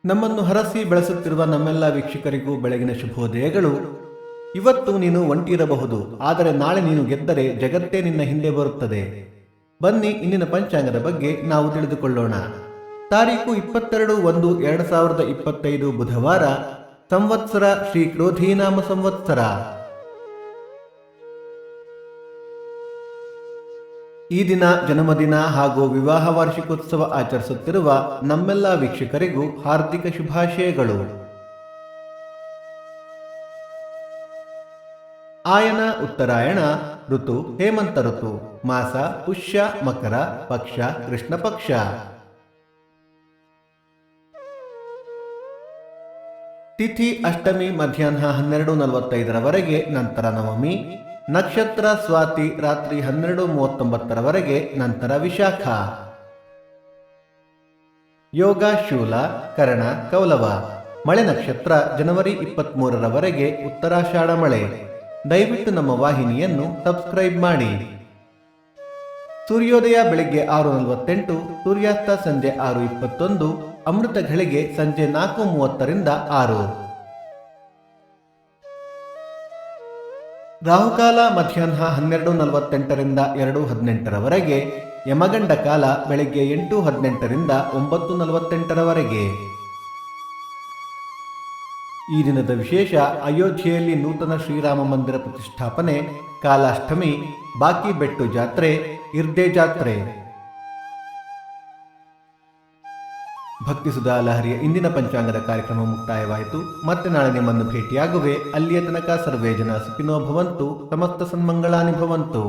ನಮ್ಮನ್ನು ಹರಸಿ ಬೆಳೆಸುತ್ತಿರುವ ನಮ್ಮೆಲ್ಲ ವೀಕ್ಷಕರಿಗೂ ಬೆಳಗಿನ ಶುಭೋದಯಗಳು. ಇವತ್ತು ನೀನು ಒಂಟಿರಬಹುದು, ಆದರೆ ನಾಳೆ ನೀನು ಗೆದ್ದರೆ ಜಗತ್ತೇ ನಿನ್ನ ಹಿಂದೆ ಬರುತ್ತದೆ. ಬನ್ನಿ ಇಂದಿನ ಪಂಚಾಂಗದ ಬಗ್ಗೆ ನಾವು ತಿಳಿದುಕೊಳ್ಳೋಣ. ತಾರೀಕು 22/1/2025 ಬುಧವಾರ, ಸಂವತ್ಸರ ಶ್ರೀ ಕ್ರೋಧೀನಾಮ ಸಂವತ್ಸರ. ಈ ದಿನ ಜನ್ಮದಿನ ಹಾಗೂ ವಿವಾಹ ವಾರ್ಷಿಕೋತ್ಸವ ಆಚರಿಸುತ್ತಿರುವ ನಮ್ಮೆಲ್ಲ ವೀಕ್ಷಕರಿಗೂ ಹಾರ್ದಿಕ ಶುಭಾಶಯಗಳು. ಆಯನ ಉತ್ತರಾಯಣ, ಋತು ಹೇಮಂತ ಋತು, ಮಾಸ ಪುಷ್ಯ ಮಕರ, ಪಕ್ಷ ಕೃಷ್ಣ ಪಕ್ಷ. ತಿಥಿ ಅಷ್ಟಮಿ ಮಧ್ಯಾಹ್ನ 12:45 ನಂತರ ನವಮಿ. ನಕ್ಷತ್ರ ಸ್ವಾತಿ ರಾತ್ರಿ 12:39 ನಂತರ ವಿಶಾಖ. ಯೋಗ ಶೂಲ, ಕರಣ ಕೌಲವ. ಮಳೆ ನಕ್ಷತ್ರ ಜನವರಿ 23 ಉತ್ತರಾಷಾಢ ಮಳೆ. ದಯವಿಟ್ಟು ನಮ್ಮ ವಾಹಿನಿಯನ್ನು ಸಬ್ಸ್ಕ್ರೈಬ್ ಮಾಡಿ. ಸೂರ್ಯೋದಯ ಬೆಳಿಗ್ಗೆ 6:48, ಸೂರ್ಯಾಸ್ತ ಸಂಜೆ 6:21, ಅಮೃತ ಘಳಿಗೆ ಸಂಜೆ 4:30 6. ರಾಹುಕಾಲ ಮಧ್ಯಾಹ್ನ 12:48 2:18, ಯಮಗಂಡ ಕಾಲ ಬೆಳಗ್ಗೆ 8:18 9:48. ಈ ದಿನದ ವಿಶೇಷ: ಅಯೋಧ್ಯೆಯಲ್ಲಿ ನೂತನ ಶ್ರೀರಾಮ ಮಂದಿರ ಪ್ರತಿಷ್ಠಾಪನೆ, ಕಾಲಾಷ್ಟಮಿ, ಬಾಕಿ ಬೆಟ್ಟು ಜಾತ್ರೆ, ಇರ್ದೆ ಜಾತ್ರೆ. ಭಕ್ತಿ ಸುಧಾ ಲಹರಿಯ ಇಂದಿನ ಪಂಚಾಂಗದ ಕಾರ್ಯಕ್ರಮ ಮುಕ್ತಾಯವಾಯಿತು. ಮತ್ತೆ ನಾಳೆ ನಿಮ್ಮನ್ನು ಭೇಟಿಯಾಗುವೆ. ಅಲ್ಲಿಯ ತನಕ ಸರ್ವೇ ಜನ ಸುಖಿನೋ ಭವಂತು, ಸಮಸ್ತ ಸನ್ಮಂಗಳಾನಿ ಭವಂತು.